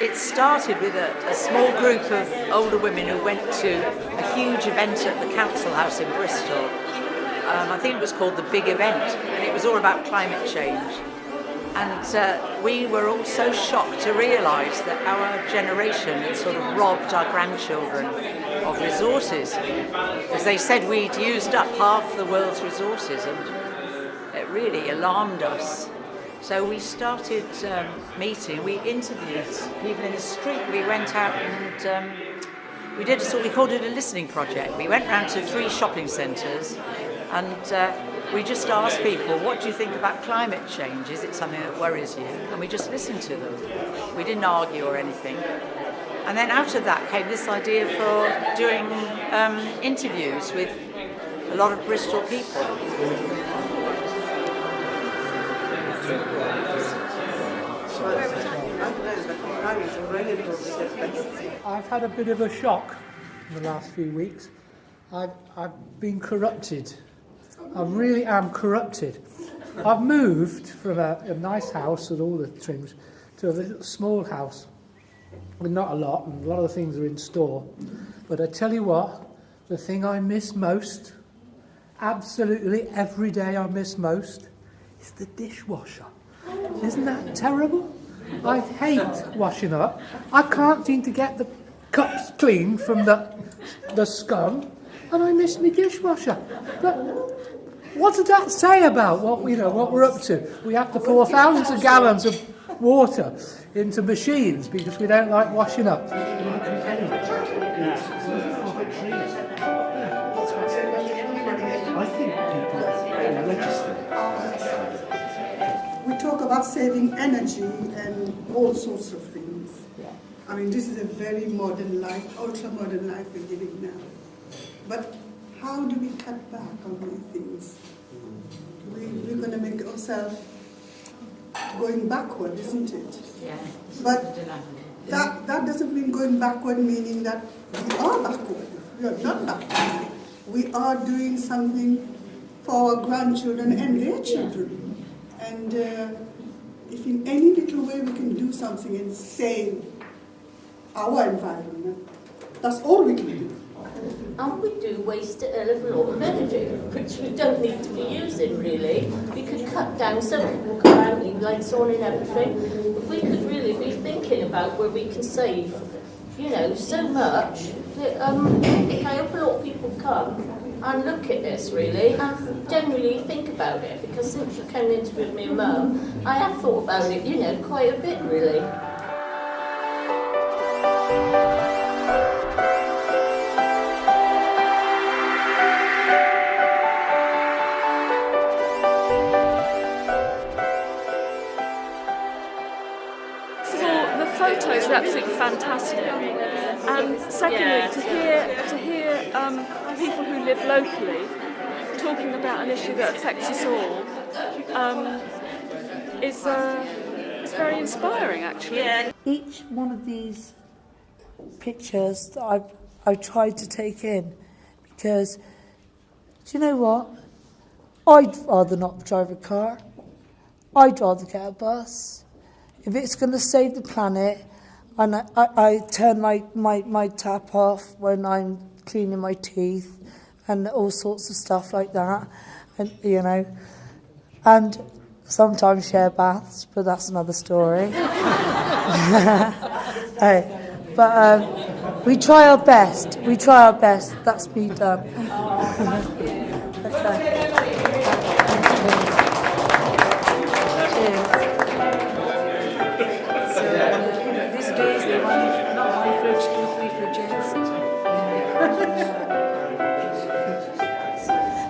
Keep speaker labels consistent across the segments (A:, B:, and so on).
A: It started with a small group of older women who went to a huge event at the council house in Bristol. I think it was called the Big Event, and it was all about climate change. And we were all so shocked to realise that our generation had sort of robbed our grandchildren of resources, because they said we'd used up half the world's resources, and it really alarmed us. So we started meeting, we interviewed people in the street, we went out and we did we called it a listening project. We went round to 3 shopping centres and we just asked people, what do you think about climate change? Is it something that worries you? And we just listened to them. We didn't argue or anything. And then out of that came this idea for doing interviews with a lot of Bristol people.
B: I've had a bit of a shock in the last few weeks. I've been corrupted. I really am corrupted. I've moved from a nice house with all the trims to a little small house with not a lot, and a lot of the things are in store. But I tell you what, the thing I miss most, absolutely every day I miss most, is the dishwasher. Isn't that terrible? I hate washing up. I can't seem to get the cups clean from the scum, and I miss my dishwasher. But what does that say about what we're up to? We have to pour thousands of gallons of water into machines because we don't like washing up.
C: We talk about saving energy and all sorts of things. I mean, this is a very modern life, ultra-modern life we're living now. But how do we cut back on these things? We're going to make ourselves going backward, isn't it?
A: Yeah.
C: But that doesn't mean going backward, meaning that we are backward. We are not backward. We are doing something for our grandchildren and their children. And if in any little way we can do something and save our environment, that's all we can do.
D: And we do waste a little lot of energy, which we don't need to be using really. We could cut down, some people go out, leave lights on and everything, but we could really be thinking about where we can save, so much that I hope a lot of people come and look at this really and generally think about it, because since you came into with me and Mum, I have thought about it, quite a bit really.
E: Photos are absolutely fantastic, and secondly, to hear people who live locally talking about an issue that affects us all is very inspiring, actually. Yeah.
F: Each one of these pictures that I've tried to take in, because do you know what? I'd rather not drive a car. I'd rather get a bus. If it's going to save the planet, and I turn my tap off when I'm cleaning my teeth and all sorts of stuff like that, and sometimes share baths, but that's another story. But we try our best. That's me done. Okay.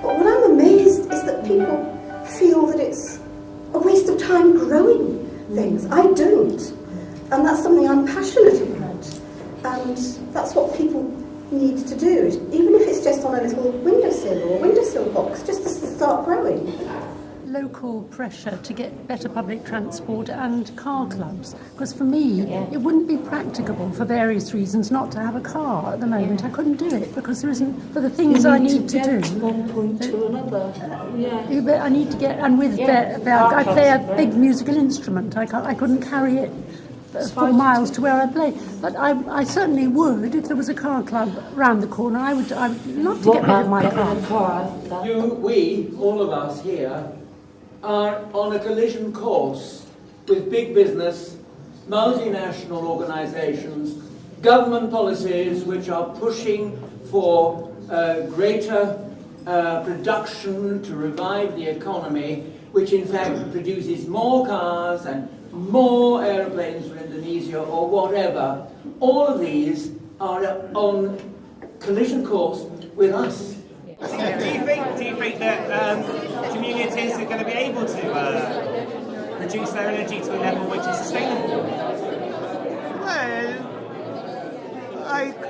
G: But what I'm amazed is that people feel that it's a waste of time growing things. I don't. And that's something I'm passionate about. And that's what people need to do, even if it's just on a little windowsill or windowsill box, just to start growing.
H: Local pressure to get better public transport and car clubs, because for me it wouldn't be practicable for various reasons not to have a car at the moment. I couldn't do it because there isn't, for the things I need to do.
F: One point to another.
H: But I need to get, and with I play a big musical instrument. I couldn't carry it 4 miles to where I play. But I certainly would, if there was a car club round the corner, I would love to get rid of my car.
I: We, all of us here, are on a collision course with big business, multinational organizations, government policies which are pushing for greater production to revive the economy, which in fact produces more cars and more aeroplanes for Indonesia or whatever. All of these are on collision course with us.
J: Do you think that communities are going to be able to reduce their energy to a level which is sustainable?
K: Well,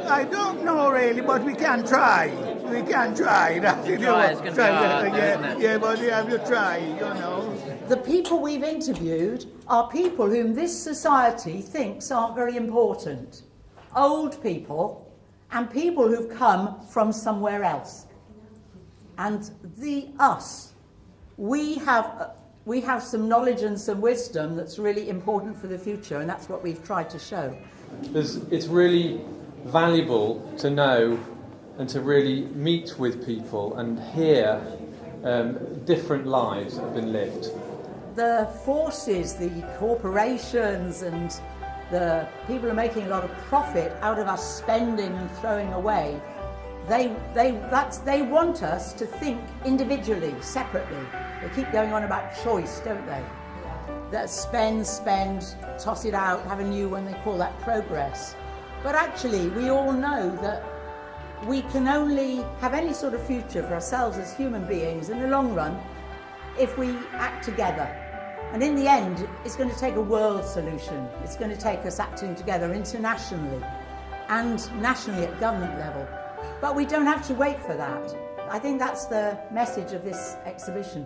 K: I don't know really, but we can try. We can try. But we have to try, you know.
A: The people we've interviewed are people whom this society thinks aren't very important. Old people and people who've come from somewhere else. And we have some knowledge and some wisdom that's really important for the future, and that's what we've tried to show.
L: It's really valuable to know and to really meet with people and hear different lives that have been lived.
A: The forces, the corporations and the people who are making a lot of profit out of us spending and throwing away, they want us to think individually, separately. They keep going on about choice, don't they? That spend, toss it out, have a new one, they call that progress. But actually, we all know that we can only have any sort of future for ourselves as human beings in the long run if we act together. And in the end, it's going to take a world solution. It's going to take us acting together internationally and nationally at government level. But we don't have to wait for that. I think that's the message of this exhibition.